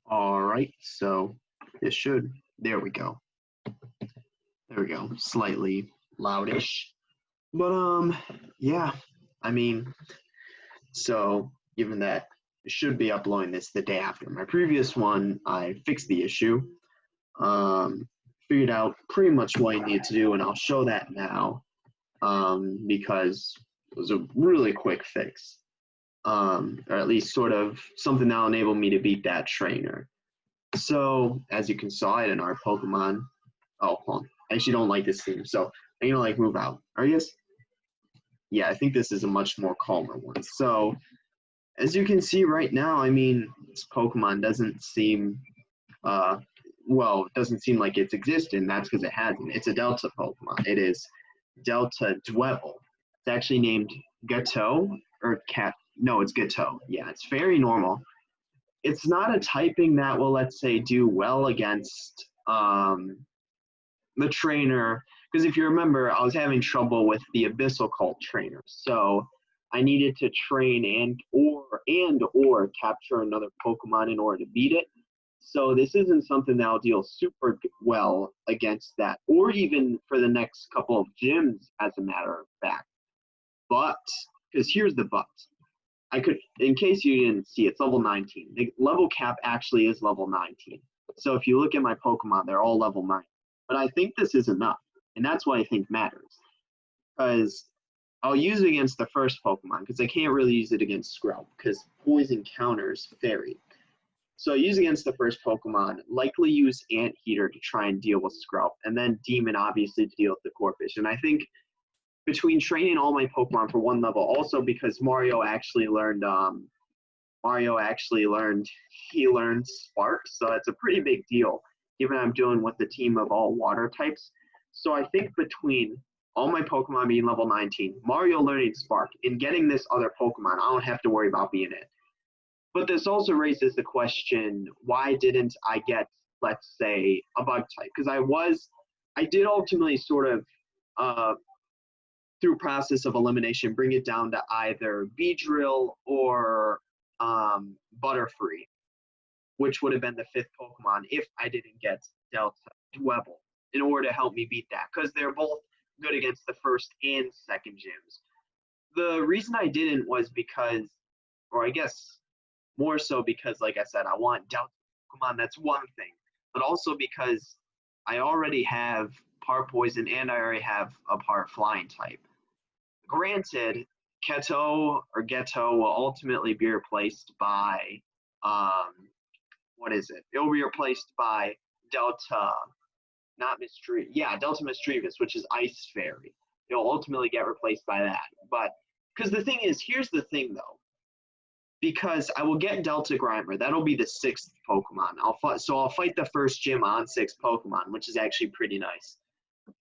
All right, so this should, there we go. There we go, slightly loudish. But yeah, I mean, so given that I should be uploading this the day after. My previous one, I fixed the issue, figured out pretty much what I need to do, and I'll show that now because it was a really quick fix. Or at least sort of something that'll enable me to beat that trainer. So, as you can saw it in our Pokemon, oh, hold on. I actually don't like this theme, so I'm gonna like move out. Are you guys? Yeah, I think this is a much more calmer one. So, as you can see right now, I mean, this Pokemon doesn't seem, uh, well, it doesn't seem like it's existing. That's because it hasn't. It's a Delta Pokemon. It is Delta Dwebble. It's actually named Gato or Cat. No, it's Gato. Yeah, it's very normal. It's not a typing that will, let's say, do well against the trainer, because if you remember, I was having trouble with the Abyssal Cult trainer, so I needed to train and or capture another Pokemon in order to beat it. So this isn't something that'll deal super well against that, or even for the next couple of gyms, as a matter of fact. But, because here's the but. I could, in case you didn't see, it's level 19. The level cap actually is level 19. So if you look at my Pokemon, they're all level 9. But I think this is enough, and that's what I think matters. Because I'll use it against the first Pokemon, because I can't really use it against Skrelv, because poison counters Fairy. So use against the first Pokemon, likely use Anteater to try and deal with Skrelv, and then Demon obviously to deal with the Corphish. And I think between training all my Pokemon for one level, also because Mario actually learned he learned Spark, so it's a pretty big deal given I'm dealing with the team of all water types. So I think between all my Pokemon being level 19, Mario learning Spark, and getting this other Pokemon, I don't have to worry about being it. But this also raises the question, why didn't I get, let's say, a bug type? Because I did ultimately sort of through process of elimination, bring it down to either Beedrill or Butterfree, which would have been the fifth Pokemon if I didn't get Delta Dwebble in order to help me beat that, because they're both good against the first and second gyms. The reason I didn't was because, or I guess more so because, like I said, I want Delta Pokemon, that's one thing, but also because I already have part poison and I already have a part flying type. Granted, Keto or Ghetto will ultimately be replaced by, what is it? It will be replaced by Delta, not Misdreavus. Yeah, Delta Misdreavus, which is Ice Fairy. It'll ultimately get replaced by that. But, because the thing is, here's the thing though. Because I will get Delta Grimer. That'll be the sixth Pokemon. I'll fight the first gym on 6 Pokemon, which is actually pretty nice.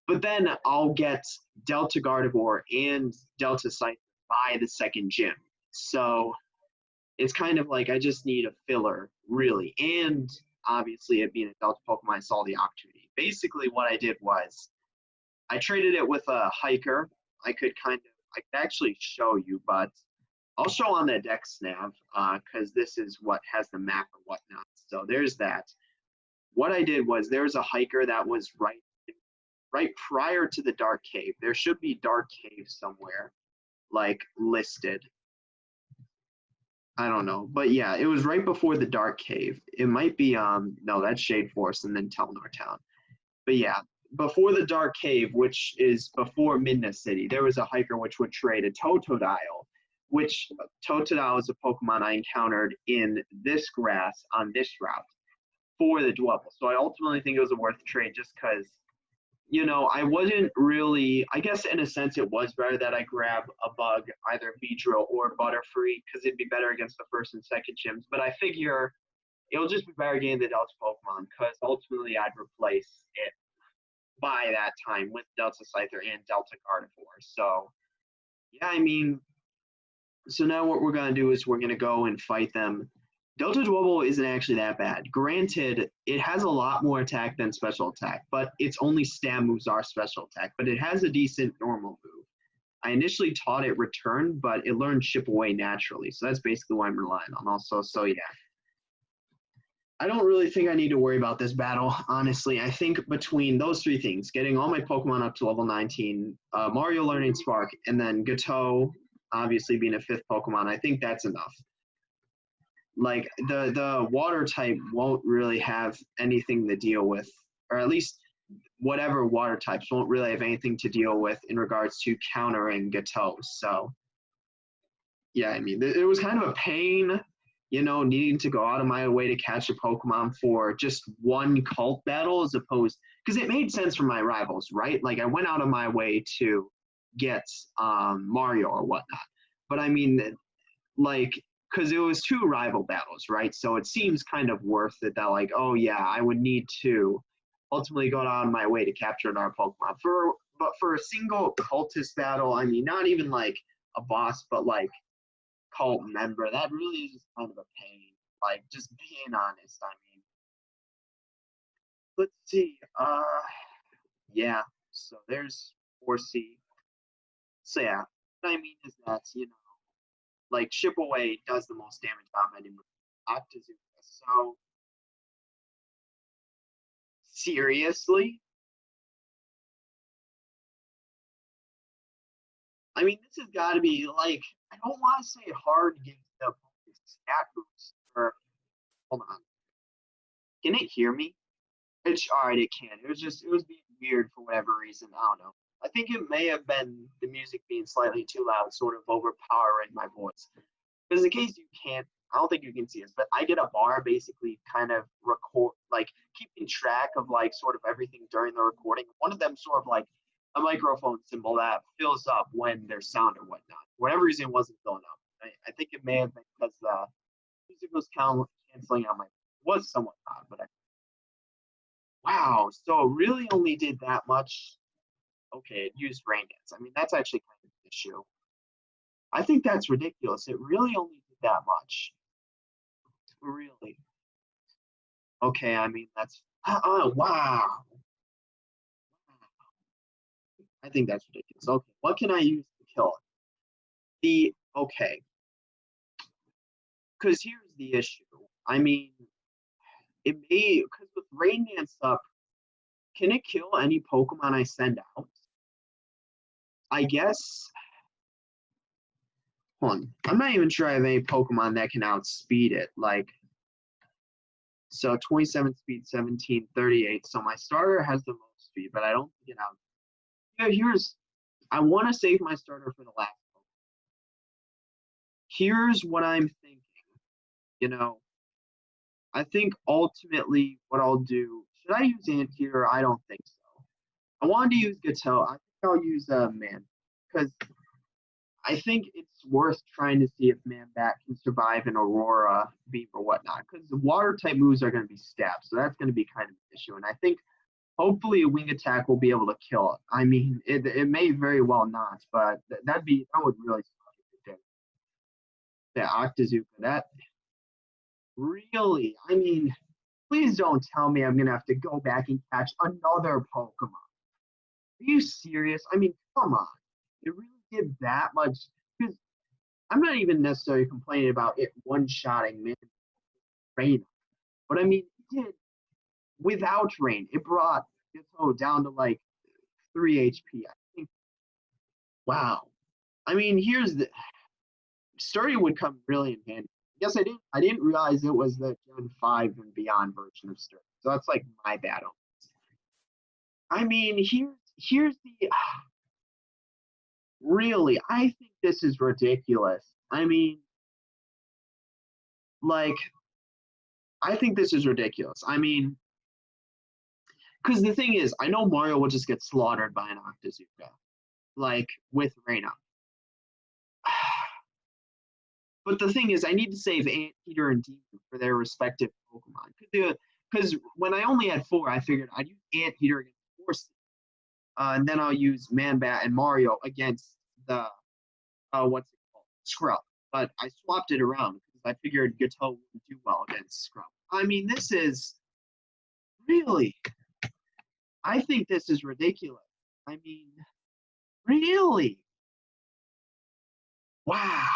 But then I'll get Delta Gardevoir and Delta Scyther by the second gym. So it's kind of like I just need a filler, really. And obviously, it being a Delta Pokemon, I saw the opportunity. Basically, what I did was I traded it with a Hiker. I could actually show you, but I'll show on the Dex nav because this is what has the map or whatnot. So there's that. What I did was there's a Hiker that was right prior to the Dark Cave. There should be Dark Cave somewhere, like listed. I don't know, but yeah, it was right before the Dark Cave. It might be no, that's Shade Forest and then Telnor Town. But yeah, before the Dark Cave, which is before Midna City, there was a Hiker which would trade a Totodile, which Totodile is a Pokemon I encountered in this grass on this route for the Dwebble. So I ultimately think it was a worth trade just because, you know, I wasn't really, I guess in a sense it was better that I grab a bug, either Beedrill or Butterfree, because it'd be better against the first and second gyms. But I figure it'll just be better getting the Delta Pokemon, because ultimately I'd replace it by that time with Delta Scyther and Delta Gardevoir. So, yeah, I mean, so now what we're going to do is we're going to go and fight them. Delta Dwebble isn't actually that bad. Granted, it has a lot more attack than special attack, but its only stab moves are special attack, but it has a decent normal move. I initially taught it Return, but it learned Chip Away naturally, so that's basically what I'm relying on also, so yeah. I don't really think I need to worry about this battle, honestly. I think between those three things, getting all my Pokemon up to level 19, Mario learning Spark, and then Gato obviously being a fifth Pokemon, I think that's enough. Like the water type won't really have anything to deal with, or at least whatever water types won't really have anything to deal with in regards to countering Gato. So yeah, I mean, it was kind of a pain, needing to go out of my way to catch a Pokemon for just one cult battle as opposed, because it made sense for my rivals, right? Like I went out of my way to get Mario or whatnot. But I mean, like, because it was two rival battles, right? So it seems kind of worth it that, like, oh yeah, I would need to ultimately go out of my way to capture another Pokemon. But for a single cultist battle, I mean, not even like a boss, but like cult member. That really is just kind of a pain. Like, just being honest. I mean, let's see. Yeah. So there's 4C. So yeah, what I mean is that like Chip Away does the most damage out of any move. Octazooka. So seriously, I mean, this has got to be like I don't want to say hard gives the stat boost. Or hold on, can it hear me? It's all right. It can. It was being weird for whatever reason. I don't know. I think it may have been the music being slightly too loud, sort of overpowering my voice. Because in case you can't, I don't think you can see this, but I get a bar basically kind of record, like keeping track of like sort of everything during the recording. One of them sort of like a microphone symbol that fills up when there's sound or whatnot. For whatever reason, it wasn't filling up. I think it may have been because the music was canceling out my was somewhat loud, but wow, so it really only did that much. Okay, it used rain dance. I mean, that's actually kind of an issue. I think that's ridiculous. It really only did that much. Really. Okay, I mean, that's. Oh, wow. I think that's ridiculous. Okay, what can I use to kill it? Okay, because here's the issue. I mean, it may, because with rain dance up, can it kill any Pokemon I send out? I guess. Hold on. I'm not even sure I have any Pokemon that can outspeed it. Like, so 27 speed, 17, 38. So my starter has the most speed, but I don't think it out. Yeah, I want to save my starter for the last Pokemon. Here's what I'm thinking. You know, I think ultimately what I'll do, should I use Anteater? I don't think so. I wanted to use Gato. I think I'll use Man. Because I think it's worth trying to see if Man-Bat can survive an Aurora beam or whatnot. Because the water type moves are going to be stabbed. So that's going to be kind of an issue. And I think hopefully a wing attack will be able to kill it. I mean, it may very well not, but that would really suck if it did. The Octazooka, that really, I mean, please don't tell me I'm gonna have to go back and catch another Pokemon. Are you serious? I mean, come on. It really did that much because I'm not even necessarily complaining about it one-shotting man rain, but I mean, it did without rain. It brought Ditto down to like 3 HP. I think. Wow. I mean, here's the Sturdy would come really in handy. Yes, I didn't realize it was the Gen 5 and beyond version of Sturdy. So that's like my bad. I mean, here's the really, I think this is ridiculous. I mean, like, I think this is ridiculous. I mean, because the thing is, I know Mario will just get slaughtered by an Octazooka, like with Reina. But the thing is, I need to save Anteater and Demon for their respective Pokemon. Because when I only had 4, I figured I'd use Anteater against 4, and then I'll use Man-Bat and Mario against the what's it called, Scrub. But I swapped it around because I figured Gato wouldn't do well against Scrub. I mean, this is really. I think this is ridiculous. I mean, really. Wow.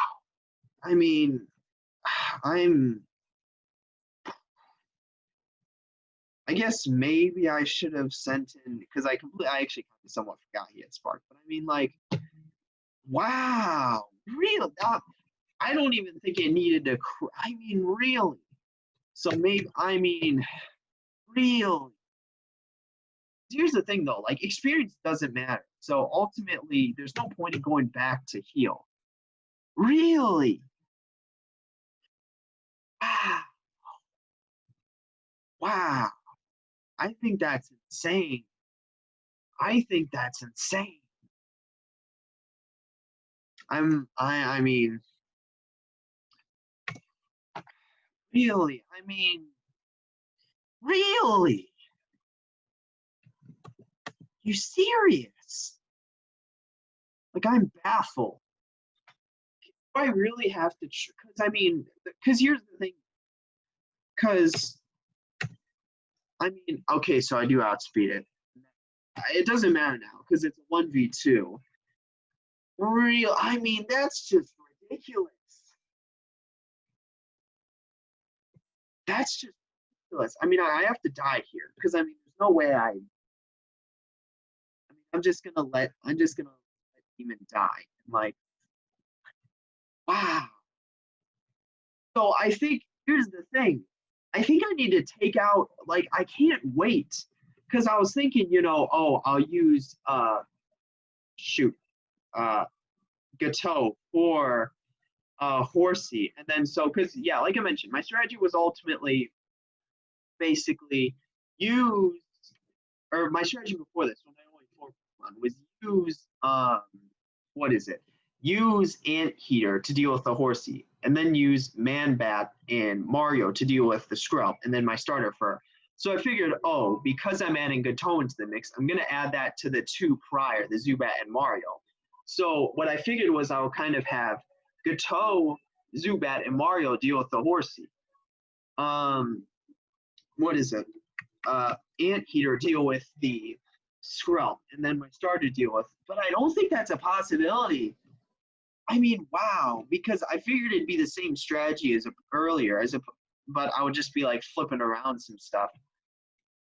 I mean, I'm I guess maybe I should have sent in, because I actually kind of somewhat forgot he had Spark. But I mean, like, wow, real. I don't even think it needed to. I mean, really. So maybe, I mean, really. Here's the thing, though. Like, experience doesn't matter. So ultimately, there's no point in going back to heal. Really? Wow. Wow. I think that's insane. I think that's insane. I mean, really? I mean, really? You serious? Like, I'm baffled. Do I really have to? Because I mean, because here's the thing. Because I mean, okay, so I do outspeed it. It doesn't matter now because it's a 1v2. Real? I mean, that's just ridiculous. That's just ridiculous. I mean, I have to die here because I mean, there's no way I mean, I'm just gonna let Demon die. Like, wow. So I think here's the thing. I think I need to take out, like, I can't wait. Because I was thinking, oh, I'll use shoot, uh Gateau for Horsey. And then so because yeah, like I mentioned, my strategy was ultimately basically use or my strategy before this, when I only four Pokemon, was use what is it? Use Anteater to deal with the Horsey, and then use Man-Bat and Mario to deal with the Scrub, and then my starter for. So I figured, oh, because I'm adding Gateau into the mix, I'm gonna add that to the two prior, the Zubat and Mario. So what I figured was I'll kind of have Gateau, Zubat, and Mario deal with the Horsey. What is it? Anteater deal with the Scrub, and then my starter deal with. But I don't think that's a possibility. I mean, wow, because I figured it'd be the same strategy as earlier, but I would just be like flipping around some stuff.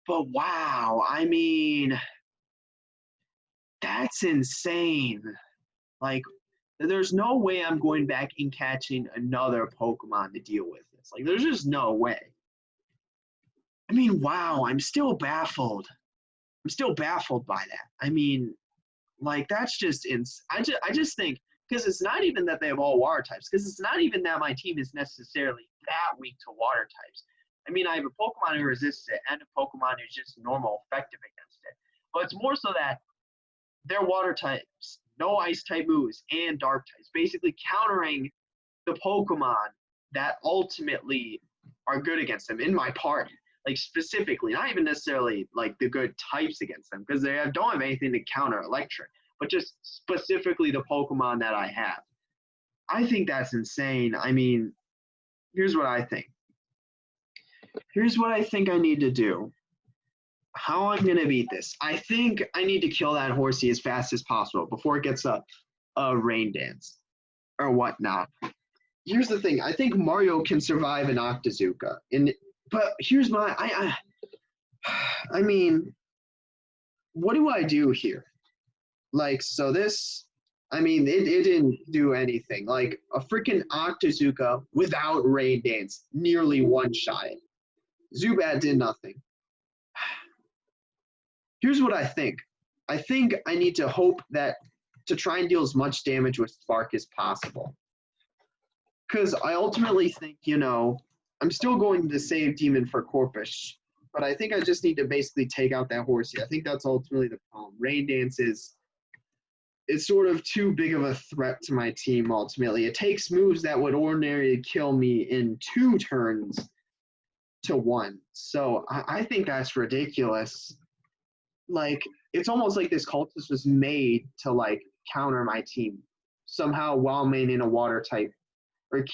But wow, I mean, that's insane. Like, there's no way I'm going back and catching another Pokemon to deal with this. Like, there's just no way. I mean, wow, I'm still baffled. I'm still baffled by that. I mean, like, that's just I just think because it's not even that they have all water types, because it's not even that my team is necessarily that weak to water types. I mean, I have a Pokemon who resists it and a Pokemon who's just normal effective against it. But it's more so that they're water types, no ice type moves, and dark types, basically countering the Pokemon that ultimately are good against them in my party. Like, specifically, not even necessarily like the good types against them, because don't have anything to counter electric, but just specifically the Pokemon that I have. I think that's insane. I mean, here's what I think. Here's what I think I need to do. How I'm going to beat this. I think I need to kill that Horsey as fast as possible before it gets a Rain Dance or whatnot. Here's the thing. I think Mario can survive an Octazooka. But here's I mean, what do I do here? Like, so this, I mean, it didn't do anything. Like, a freaking Octazooka without Rain Dance nearly one-shot it. Zubat did nothing. Here's what I think. I think I need to hope that to try and deal as much damage with Spark as possible. Because I ultimately think, I'm still going to save Demon for Corpus, but I think I just need to basically take out that Horsey. I think that's ultimately the problem. Rain Dance is sort of too big of a threat to my team ultimately. It takes moves that would ordinarily kill me in 2 turns to 1. So I think that's ridiculous. Like, it's almost like this cultist was made to, like, counter my team somehow while maintaining a water type or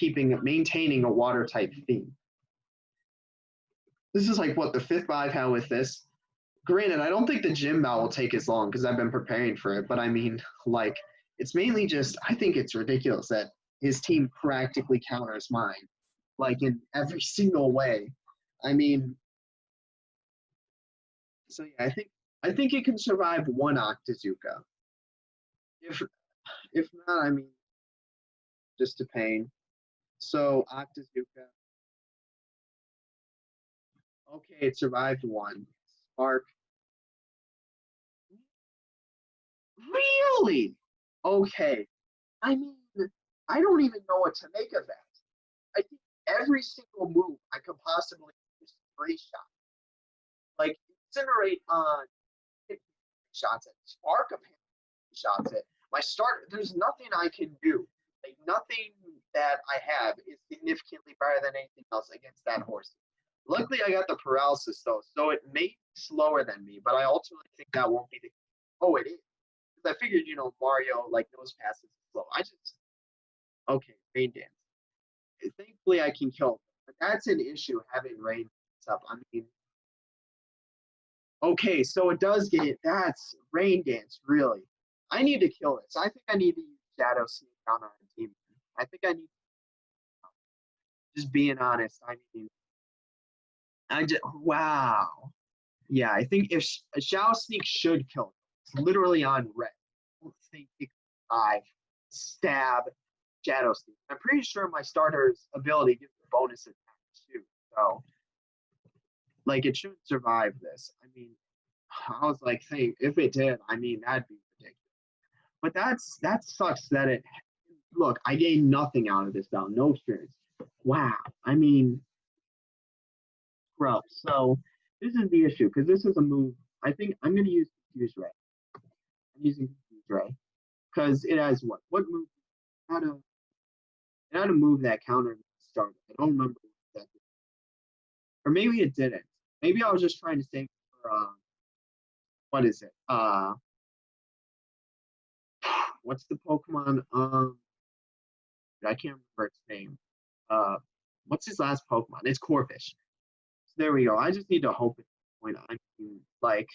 maintaining a water type theme. This is like what the 5th I've had with this. Granted, I don't think the gym battle will take as long because I've been preparing for it, but I mean, like, it's mainly just, I think it's ridiculous that his team practically counters mine, like, in every single way. I mean, So yeah, I think it can survive one Octazooka. If not, I mean, just a pain. So Octazooka. Okay, it survived one. Spark. Really? Okay. I mean, I don't even know what to make of that. I think every single move I could possibly use three shot. Like incinerate on shots at spark apparently shots at my start. There's nothing I can do. Like nothing that I have is significantly better than anything else against that horse. Luckily, I got the paralysis though, so it may be slower than me, but I ultimately think that won't be the. Oh, it is. Because I figured, Mario like nose passes slow. I just okay, rain dance. Thankfully, I can kill, but that's an issue having rain dance up. I mean, okay, so it does get that's rain dance really. I need to kill this. I think I need to use Shadow Sneak on our team. I think I need just being honest. I mean, I just wow. Yeah, I think if Shadow Sneak should kill him. It's literally on red. I don't think it can survive stab Shadow Sneak. I'm pretty sure my starter's ability gives a bonus attack too. So like it shouldn't survive this. I mean, I was like, hey, if it did, I mean that'd be ridiculous. But that sucks that it look, I gained nothing out of this battle, no experience. Wow. I mean, rough. So this is the issue because this is a move. I think I'm going to use Confuse Ray. I'm using Confuse Ray because it has what? What move? How to? How to move that counter start? I don't remember what that did. Or maybe it didn't. Maybe I was just trying to save for what is it? What's the Pokemon? I can't remember its name. Uh, what's his last Pokemon? It's Corfish. So there we go. I just need to hope at this point. I mean, like,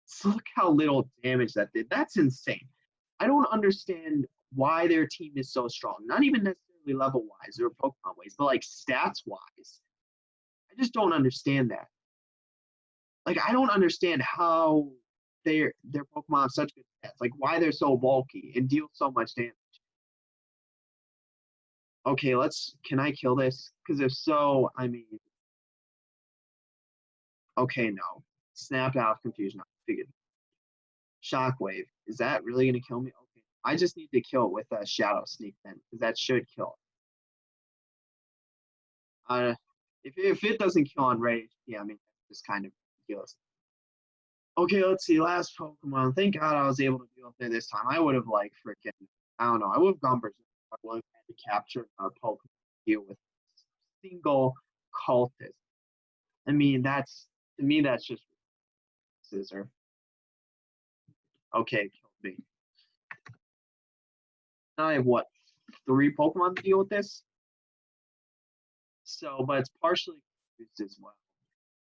so look how little damage that did. That's insane. I don't understand why their team is so strong. Not even necessarily level wise or Pokemon wise, but like stats wise. I just don't understand that. Like, I don't understand how their Pokemon have such good stats. Like, why they're so bulky and deal so much damage. Okay, can I kill this? Because if so, I mean, okay, no. Snapped out of confusion. I figured. Shockwave. Is that really going to kill me? Okay. I just need to kill it with a Shadow Sneak then, because that should kill it. If it doesn't kill on Rage, yeah, I mean, that's just kind of ridiculous. Okay, let's see. Last Pokemon. Thank God I was able to deal with it this time. I would have, like, freaking, I don't know. I would have gone berserk. I would have had to capture a Pokemon deal with single cultist. I mean, to me, that's just scissor. Okay, killed me. Now I have what, 3 Pokemon to deal with this? So, but it's partially confused as well.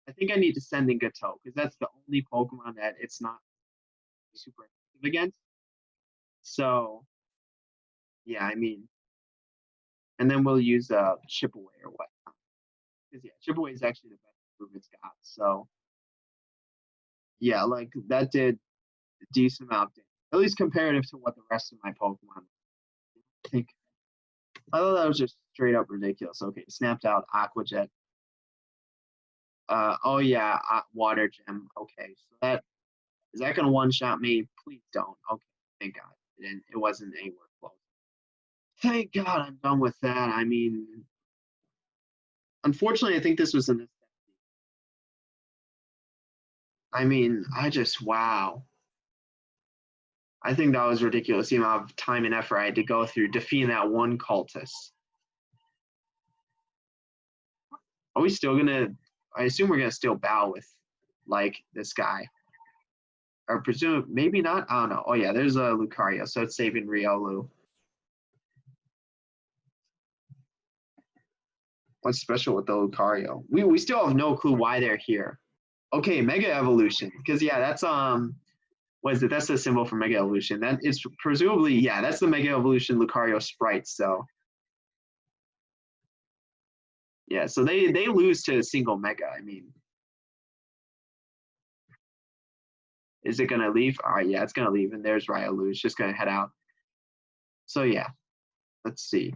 I think I need to send in Gato because that's the only Pokemon that it's not super effective against. So, yeah, I mean, and then we'll use Chip Away or whatnot. Because, yeah, Chip Away is actually the best move it's got. So, yeah, like that did a decent amount of damage, at least comparative to what the rest of my Pokemon. I think I thought that was just straight up ridiculous. Okay, snapped out Aqua Jet. Oh yeah, Water Gem. Okay, so that is that gonna one shot me? Please don't. Okay, thank God. It wasn't anywhere close. Thank God I'm done with that. I mean, unfortunately, I think this was a necessity. I mean, I just wow. I think that was ridiculous. The amount of time and effort I had to go through defeating that one cultist. Are we still gonna? I assume we're gonna still battle with like this guy. Or presume maybe not. I don't know. Oh yeah, there's a Lucario, so it's saving Riolu. What's special with the Lucario? We still have no clue why they're here. Okay, Mega Evolution. Because yeah, that's what is it? That's the symbol for Mega Evolution. That is presumably, yeah, that's the Mega Evolution Lucario sprite. So yeah, so they lose to a single Mega. I mean, Is it going to leave? All right, yeah, it's going to leave. And there's Ryalu. It's just going to head out. So, yeah. Let's see.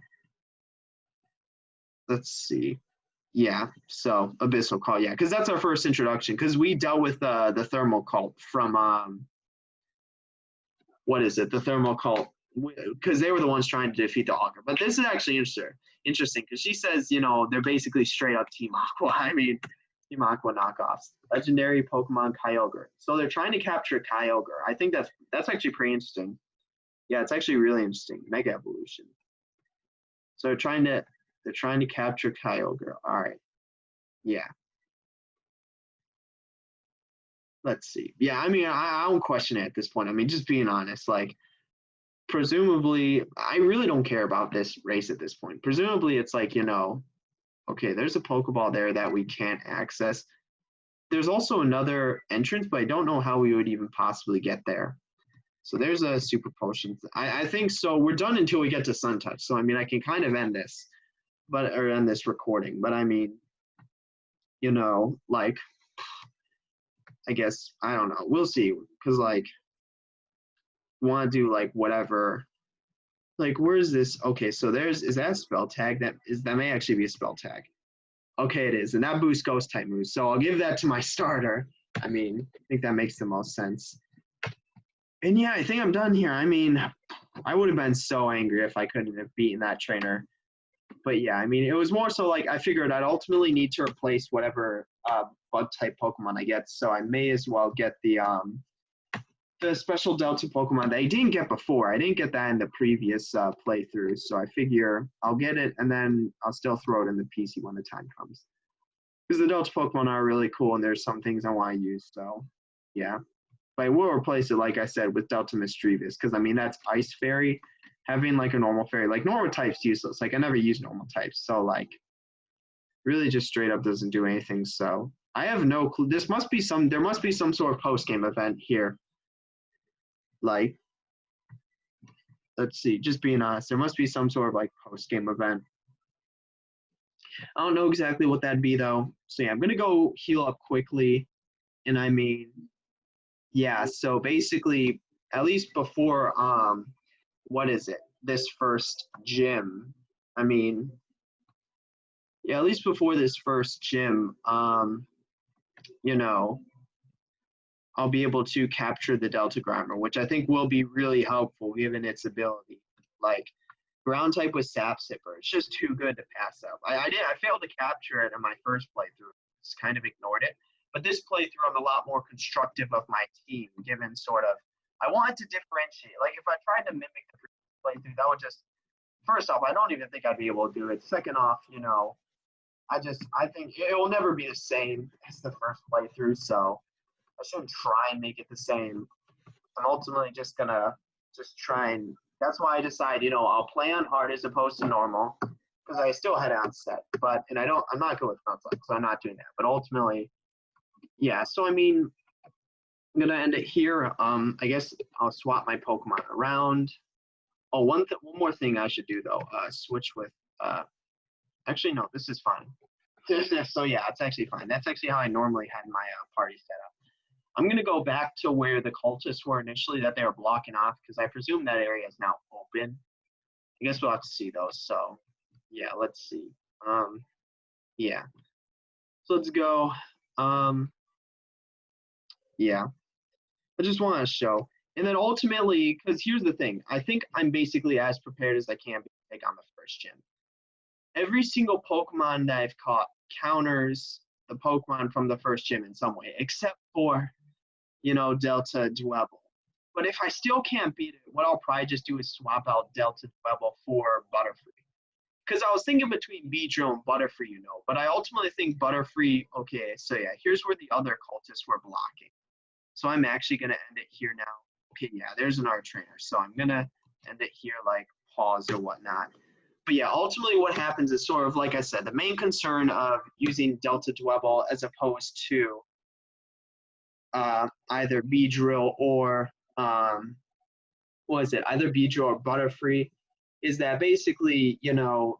Yeah, so Abyssal Cult, yeah, because that's our first introduction. Because we dealt with the Thermal Cult from, what is it? The Thermal Cult, because they were the ones trying to defeat the Augur. But this is actually interesting because she says, you know, they're basically straight up Team Aqua. I mean, Team Aqua knockoffs. Legendary Pokemon Kyogre. So they're trying to capture Kyogre. I think that's actually pretty interesting. Yeah, it's actually really interesting. Mega Evolution. So they're trying to capture Kyogre. All right. Yeah. Let's see. Yeah, I mean, I don't question it at this point. I mean, just being honest, like, presumably, I really don't care about this race at this point. Presumably, it's like, you know, okay, there's a Pokeball there that we can't access. There's also another entrance, but I don't know how we would even possibly get there. So there's a Super Potion. I think so. We're done until we get to Sun Touch. So, I mean, I can kind of end this, or end this recording. But, I mean, you know, like, I guess, I don't know. We'll see. Because, like, want to do, like, whatever. Like, where is this? Okay, so is that a spell tag? That may actually be a spell tag. Okay, it is. And that boosts ghost type moves. So I'll give that to my starter. I mean, I think that makes the most sense. And yeah, I think I'm done here. I mean, I would have been so angry if I couldn't have beaten that trainer. But yeah, I mean, it was more so like I figured I'd ultimately need to replace whatever bug type Pokemon I get. So I may as well get the special Delta Pokemon that I didn't get before. I didn't get that in the previous playthrough. So I figure I'll get it and then I'll still throw it in the PC when the time comes. Because the Delta Pokemon are really cool and there's some things I want to use. So yeah. But I will replace it, like I said, with Delta Mischievous. Because I mean, that's Ice Fairy. Having like a normal fairy, like normal type's useless. Like I never use normal types. So like really just straight up doesn't do anything. So I have no clue. There must be some sort of post-game event here. Like, let's see, just being honest, there must be some sort of like post-game event. I don't know exactly what that'd be though. So yeah, I'm gonna go heal up quickly. And I mean, yeah, so basically, at least before what is it? This first gym. I mean, yeah, at least before this first gym, you know, I'll be able to capture the Delta Grimer, which I think will be really helpful given its ability. Like, ground type with Sap Sipper, it's just too good to pass up. I failed to capture it in my first playthrough. Just kind of ignored it. But this playthrough, I'm a lot more constructive of my team, given sort of, I wanted to differentiate. Like, if I tried to mimic the previous playthrough, that would just, first off, I don't even think I'd be able to do it. Second off, you know, I think it will never be the same as the first playthrough, so I shouldn't try and make it the same. I'm ultimately just gonna try and, that's why I decide, you know, I'll play on hard as opposed to normal, because I still had on set, and I'm not good with Nuzlocke, so I'm not doing that. But ultimately, yeah, so I mean, I'm gonna end it here. I guess I'll swap my Pokemon around. Oh, one more thing I should do though, switch with, actually no, this is fine. So yeah, it's actually fine. That's actually how I normally had my party set up. I'm going to go back to where the cultists were initially that they were blocking off, because I presume that area is now open. I guess we'll have to see those. So yeah, let's see. Yeah. So let's go. Yeah. I just want to show. And then ultimately, because here's the thing, I think I'm basically as prepared as I can be to take on the first gym. Every single Pokemon that I've caught counters the Pokemon from the first gym in some way, except for, you know, Delta Dwebble. But if I still can't beat it, what I'll probably just do is swap out Delta Dwebble for Butterfree. Because I was thinking between Beedrill and Butterfree, you know, but I ultimately think Butterfree, okay, so yeah, here's where the other cultists were blocking. So I'm actually going to end it here now. Okay, yeah, there's an art trainer. So I'm going to end it here, like pause or whatnot. But yeah, ultimately what happens is sort of, like I said, the main concern of using Delta Dwebble as opposed to either Beedrill or, either Beedrill or Butterfree, is that basically, you know,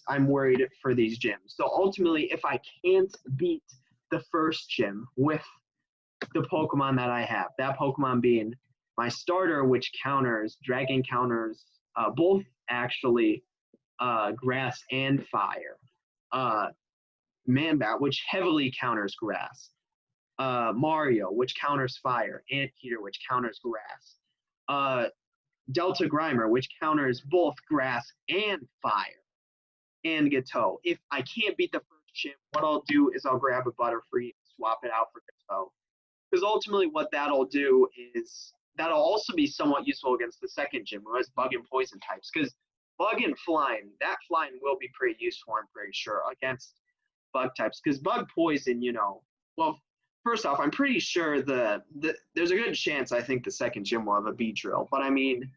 I'm worried for these gyms. So ultimately, if I can't beat the first gym with the Pokemon that I have. That Pokemon being my starter, which counters, Dragon counters both actually grass and fire. Manbat, which heavily counters grass. Mario, which counters fire. Anteater, which counters grass. Delta Grimer, which counters both grass and fire. And Gateau. If I can't beat the first gym, what I'll do is I'll grab a Butterfree and swap it out for Gateau. Because ultimately what that'll do is that'll also be somewhat useful against the second gym, who has bug and poison types. Because bug and flying, that flying will be pretty useful, I'm pretty sure, against bug types. Because bug poison, well, first off, I'm pretty sure there's a good chance I think the second gym will have a Beedrill. But I mean,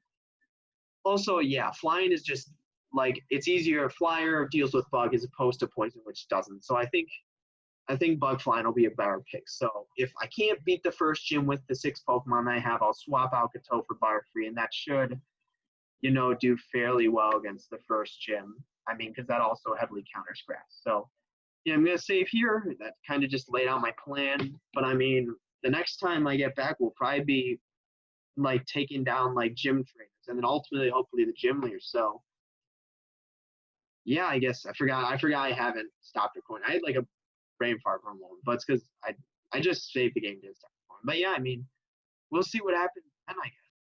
also, yeah, flying is just like it's easier. Flyer deals with bug as opposed to poison, which doesn't. So I think bug flying will be a better pick. So if I can't beat the first gym with the 6 Pokemon I have, I'll swap out Gateau for Butterfree, and that should, do fairly well against the first gym. I mean, because that also heavily counters grass. So yeah, I'm gonna save here. That kind of just laid out my plan. But I mean, the next time I get back will probably be like taking down like gym trainers, and then ultimately, hopefully, the gym leaders. So yeah, I guess I forgot I haven't stopped recording. I had like a brain fart for a moment, but it's because I just saved the game to stop recording. But yeah, I mean, we'll see what happens then, I guess.